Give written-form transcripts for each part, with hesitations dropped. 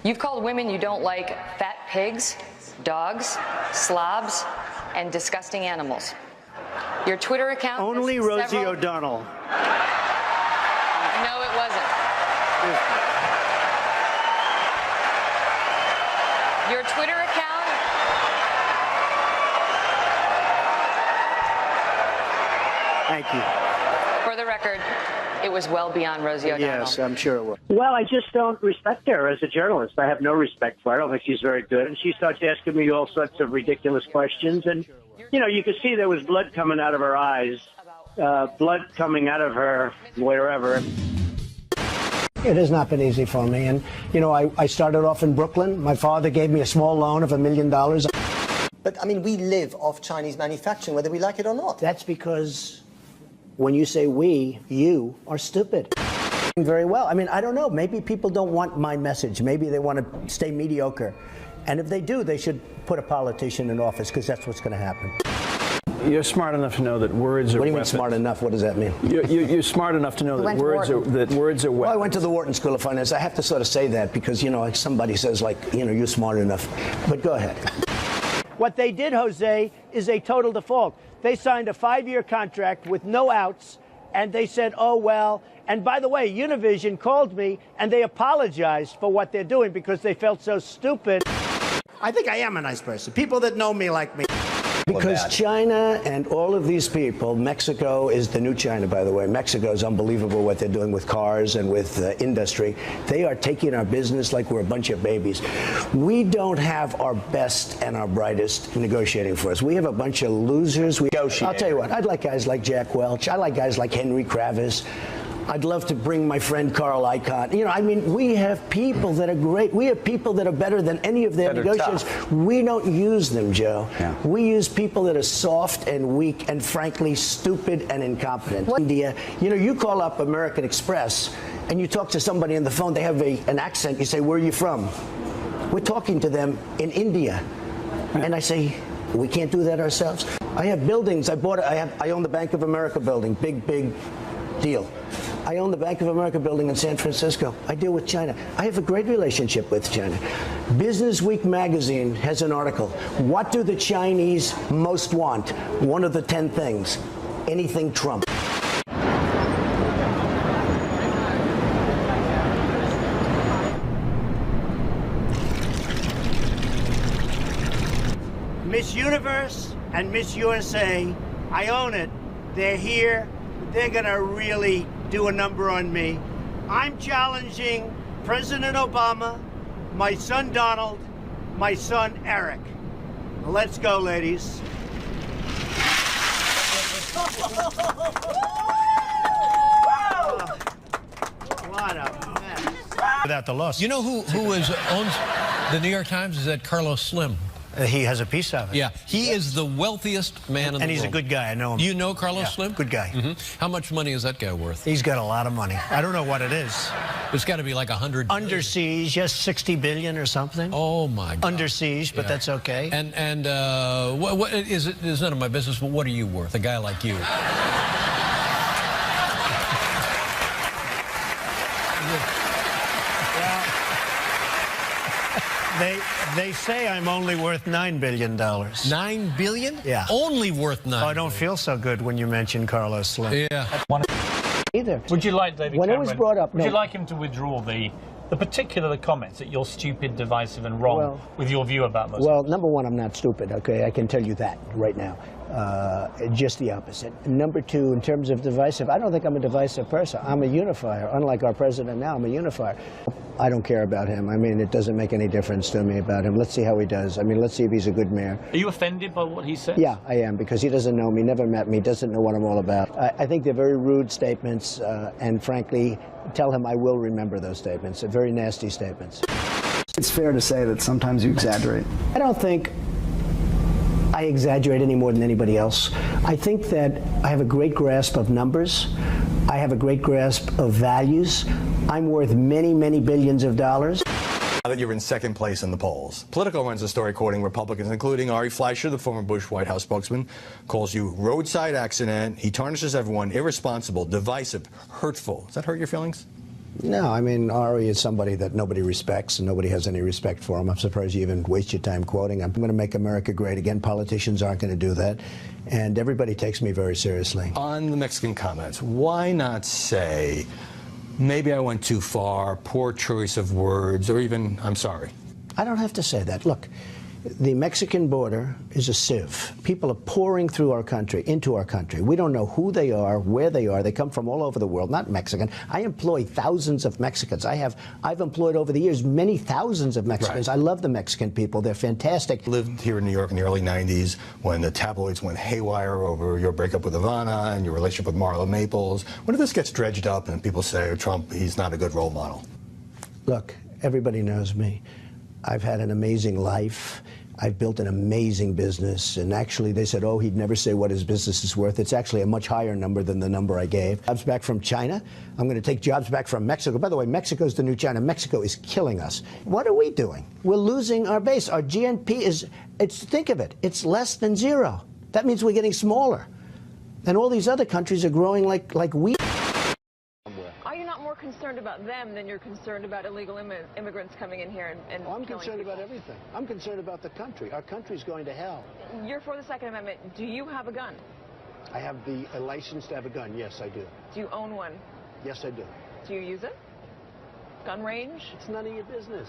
You've called women you don't like fat pigs, dogs, slobs, and disgusting animals. Your Twitter account... Only Rosie O'Donnell. No, it wasn't. Your Twitter account... Thank you. For the record, it was well beyond Rosie O'Donnell. Yes, I'm sure it was. Well, I just don't respect her as a journalist. I have no respect for her. I don't think she's very good. And she starts asking me all sorts of ridiculous questions. And, you know, you could see there was blood coming out of her eyes, blood coming out of her wherever. It has not been easy for me. And, you know, I started off in Brooklyn. My father gave me a small loan of $1 million. But, I mean, we live off Chinese manufacturing, whether we like it or not. That's because when you say we, you are stupid. Very well. I mean, I don't know. Maybe people don't want my message. Maybe they want to stay mediocre. And if they do, they should put a politician in office, because that's what's going to happen. You're smart enough to know that words are weapons. What do you mean smart enough? What does that mean? You're smart enough to know that words are weapons. Well, I went to the Wharton School of Finance. I have to sort of say that because, you know, like somebody says, like, you know, you're smart enough. But go ahead. What they did, Jose, is a total default. They signed a 5-year contract with no outs, and they said, oh, well. And by the way, Univision called me, and they apologized for what they're doing because they felt so stupid. I think I am a nice person. People that know me like me. Because China and all of these people, Mexico is the new China, by the way. Mexico is unbelievable what they're doing with cars and with industry. They are taking our business like we're a bunch of babies. We don't have our best and our brightest negotiating for us. We have a bunch of losers. I'll tell you what, I'd like guys like Jack Welch. I like guys like Henry Kravis. I'd love to bring my friend Carl Icahn. You know, I mean, we have people that are great. We have people that are better than any of their negotiators. We don't use them, Joe. Yeah. We use people that are soft and weak and, frankly, stupid and incompetent. India, you know, you call up American Express and you talk to somebody on the phone, they have an accent, you say, where are you from? We're talking to them in India. And I say, we can't do that ourselves. I have buildings. I own the Bank of America building. Big deal. I own the Bank of America building in San Francisco. I deal with China. I have a great relationship with China. Business Week magazine has an article. What do the Chinese most want? One of the 10 things. Anything Trump. Miss Universe and Miss USA, I own it. They're here. They're going to really do a number on me. I'm challenging President Obama, my son Donald, my son Eric. Let's go, ladies. What a mess. Without the loss. You know who owns the New York Times? Is that Carlos Slim? He has a piece of it. Yeah, he is the wealthiest man in the world. And he's a good guy, I know him. You know Carlos Slim? Good guy. How much money is that guy worth? He's got a lot of money. I don't know what it is. It's got to be like 100 Under siege, yes, 60 billion or something. Oh, my God. Under siege, but that's okay. And what is it? It's none of my business, but what are you worth, a guy like you? They say I'm only worth $9 billion. $9 billion? Yeah. Only worth $9 billion. Oh, I don't feel so good when you mention Carlos Slim. Yeah. Either. Would you like David when Cameron, it was brought up, would you like him to withdraw the particular comments that you're stupid, divisive and wrong with your view about Muslims? Well, number one, I'm not stupid, okay? I can tell you that right now. Just the opposite. Number two, in terms of divisive, I don't think I'm a divisive person. I'm a unifier. Unlike our president now, I'm a unifier. I don't care about him. I mean, it doesn't make any difference to me about him. Let's see how he does. I mean, let's see if he's a good mayor. Are you offended by what he said? Yeah, I am, because he doesn't know me, never met me, doesn't know what I'm all about. I think they're very rude statements, and frankly, tell him I will remember those statements. They're very nasty statements. It's fair to say that sometimes you exaggerate. I don't think I exaggerate any more than anybody else. I think that I have a great grasp of numbers. I have a great grasp of values. I'm worth many, many billions of dollars. Now that you're in second place in the polls, Politico runs a story quoting Republicans, including Ari Fleischer, the former Bush White House spokesman, calls you roadside accident. He tarnishes everyone, irresponsible, divisive, hurtful. Does that hurt your feelings? No, I mean, Ari is somebody that nobody respects and nobody has any respect for him. I'm surprised you even waste your time quoting him. I'm going to make America great again. Politicians aren't going to do that. And everybody takes me very seriously. On the Mexican comments, why not say, maybe I went too far, poor choice of words, or even, I'm sorry? I don't have to say that. Look, the Mexican border is a sieve. People are pouring through our country, into our country. We don't know who they are, where they are. They come from all over the world, not Mexican. I employ thousands of Mexicans. I've employed over the years many thousands of Mexicans. Right. I love the Mexican people. They're fantastic. Lived here in New York in the early 90s when the tabloids went haywire over your breakup with Ivana and your relationship with Marla Maples. When this gets dredged up and people say, Trump, he's not a good role model? Look, everybody knows me. I've had an amazing life. I've built an amazing business, and actually they said, oh, he'd never say what his business is worth. It's actually a much higher number than the number I gave. Jobs back from China. I'm going to take jobs back from Mexico. By the way, Mexico's the new China. Mexico is killing us. What are we doing? We're losing our base. Our GNP is, think of it, it's less than zero. That means we're getting smaller. And all these other countries are growing like we. Are you not more concerned about them than you're concerned about illegal immigrants coming in here and I'm concerned about everything. I'm concerned about the country. Our country's going to hell. You're for the Second Amendment. Do you have a gun? I have a license to have a gun. Yes, I do. Do you own one? Yes, I do. Do you use it? Gun range? It's none of your business.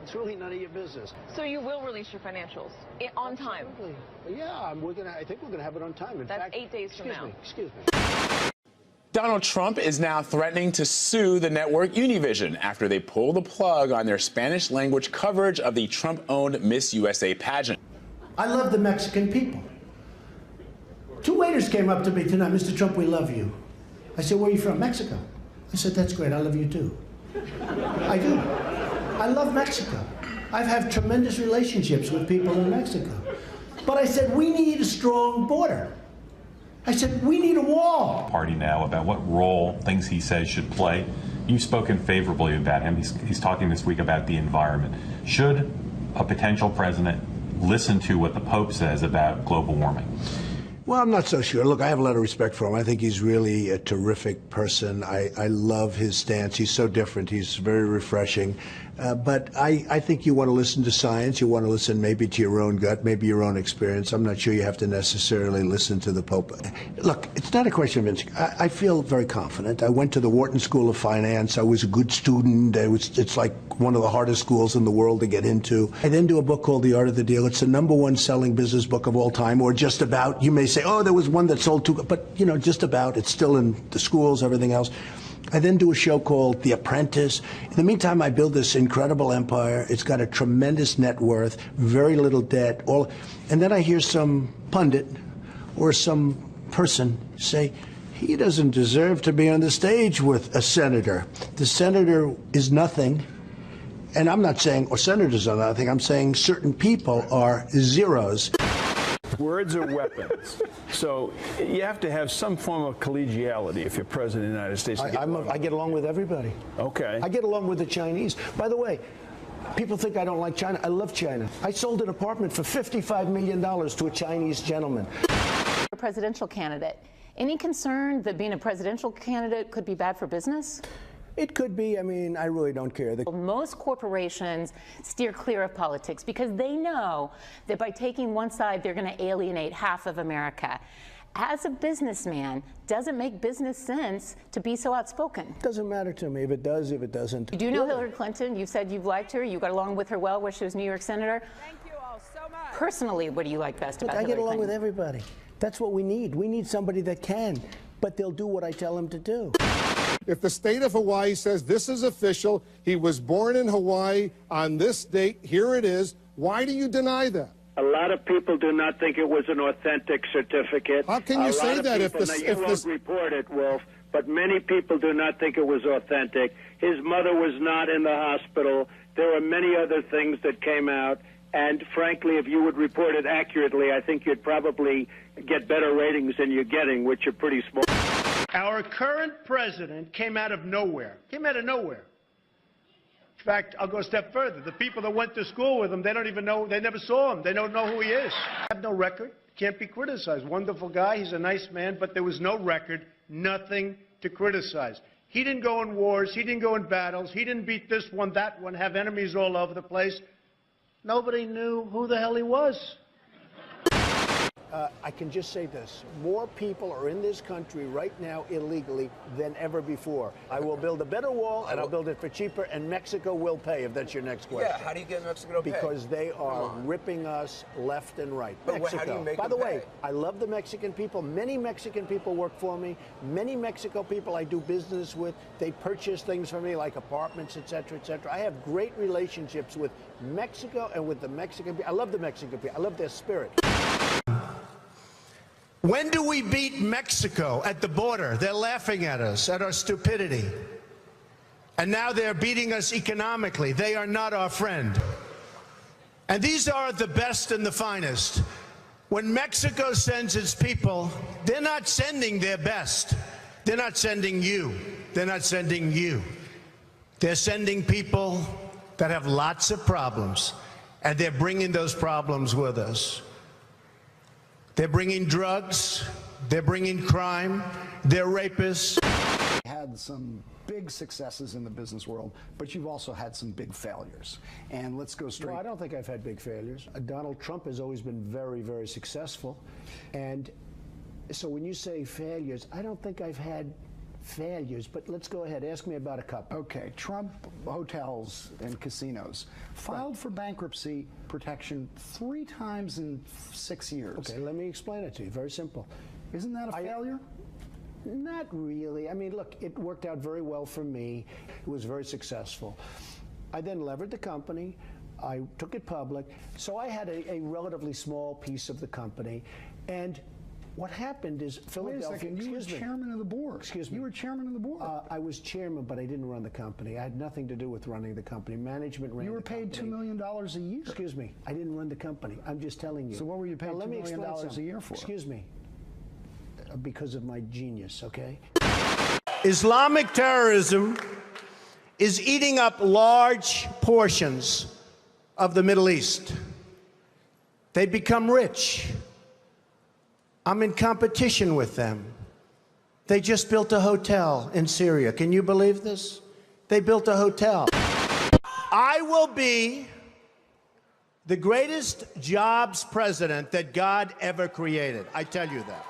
It's really none of your business. So you will release your financials on time? Yeah, I think we're gonna have it on time. In fact, that's 8 days from now. Excuse me. Donald Trump is now threatening to sue the network Univision after they pull the plug on their Spanish-language coverage of the Trump-owned Miss USA pageant. I love the Mexican people. 2 waiters came up to me tonight. Mr. Trump, we love you. I said, where are you from? Mexico. I said, that's great. I love you too. I do. I love Mexico. I've had tremendous relationships with people in Mexico. But I said, we need a strong border. I said, we need a wall. Party now about what role things he says should play. You've spoken favorably about him. He's talking this week about the environment. Should a potential president listen to what the Pope says about global warming? Well, I'm not so sure. Look, I have a lot of respect for him. I think he's really a terrific person. I love his stance. He's so different. He's very refreshing. But I think you want to listen to science. You want to listen maybe to your own gut, maybe your own experience. I'm not sure you have to necessarily listen to the Pope. Look, it's not a question of instinct. I feel very confident. I went to the Wharton School of Finance. I was a good student. It's like one of the hardest schools in the world to get into. I then do a book called The Art of the Deal. It's the #1 selling business book of all time, or just about. You may say, oh, there was one that sold 2, but, you know, just about. It's still in the schools, everything else. I then do a show called The Apprentice. In the meantime, I build this incredible empire. It's got a tremendous net worth, very little debt. And then I hear some pundit or some person say, he doesn't deserve to be on the stage with a senator. The senator is nothing. And I'm not saying, or senators are nothing. I'm saying certain people are zeros. Words are weapons. So you have to have some form of collegiality if you're president of the United States. I get along with everybody. Okay. I get along with the Chinese. By the way, people think I don't like China. I love China. I sold an apartment for $55 million to a Chinese gentleman. A presidential candidate. Any concern that being a presidential candidate could be bad for business? It could be. I mean, I really don't care. Most corporations steer clear of politics because they know that by taking one side, they're going to alienate half of America. As a businessman, does it make business sense to be so outspoken? Doesn't matter to me if it does, if it doesn't. You do know Hillary Clinton. You said you've liked her. You got along with her well when she was New York Senator. Thank you all so much. Personally, what do you like best about Hillary Clinton? I get along with everybody. That's what we need. We need somebody that can, but they'll do what I tell them to do. If the state of Hawaii says this is official, he was born in Hawaii on this date, here it is, why do you deny that? A lot of people do not think it was an authentic certificate. How can you say that if this... You won't report it, Wolf, but many people do not think it was authentic. His mother was not in the hospital. There were many other things that came out. And frankly, if you would report it accurately, I think you'd probably get better ratings than you're getting, which are pretty small. Our current president came out of nowhere. In fact, I'll go a step further. The people that went to school with him, they don't even know, they never saw him. They don't know who he is. Have no record, can't be criticized. Wonderful guy, he's a nice man, but there was no record, nothing to criticize. He didn't go in wars. He didn't go in battles. He didn't beat this one, that one, have enemies all over the place. Nobody knew who the hell he was. I can just say this. More people are in this country right now illegally than ever before. I will build a better wall, and I'll build it for cheaper, and Mexico will pay, if that's your next question. Yeah, how do you get Mexico to pay? Because they are ripping us left and right. But Mexico. how do you make By them the way, pay? I love the Mexican people. Many Mexican people work for me. Many Mexico people I do business with. They purchase things for me, like apartments, et cetera, et cetera. I have great relationships with Mexico and with the Mexican people. I love the Mexican people. I love their spirit. When do we beat Mexico at the border? They're laughing at us, at our stupidity. And now they're beating us economically. They are not our friend. And these are the best and the finest. When Mexico sends its people, they're not sending their best. They're not sending you. They're not sending you. They're sending people that have lots of problems, and they're bringing those problems with us. They're bringing drugs, they're bringing crime, they're rapists. Had some big successes in the business world, but you've also had some big failures. And let's go straight. No, I don't think I've had big failures. Donald Trump has always been very, very successful. And so when you say failures, I don't think I've had failures, but let's go ahead. Ask me about a couple. Okay, Trump hotels and casinos filed for bankruptcy protection 3 times in 6 years. Okay, let me explain it to you. Very simple. Isn't that a failure? Not really. I mean, look, it worked out very well for me. It was very successful. I then levered the company. I took it public. So I had a relatively small piece of the company. And what happened is Philadelphia. Wait a second, you were chairman of the board. Excuse me. You were chairman of the board. I was chairman, but I didn't run the company. I had nothing to do with running the company. Management ran the company. You were paid $2 million a year. Excuse me. I didn't run the company. I'm just telling you. So what were you paid $2 million a year for? Excuse me. Because of my genius, okay? Islamic terrorism is eating up large portions of the Middle East. They become rich. I'm in competition with them. They just built a hotel in Syria. Can you believe this? They built a hotel. I will be the greatest jobs president that God ever created. I tell you that.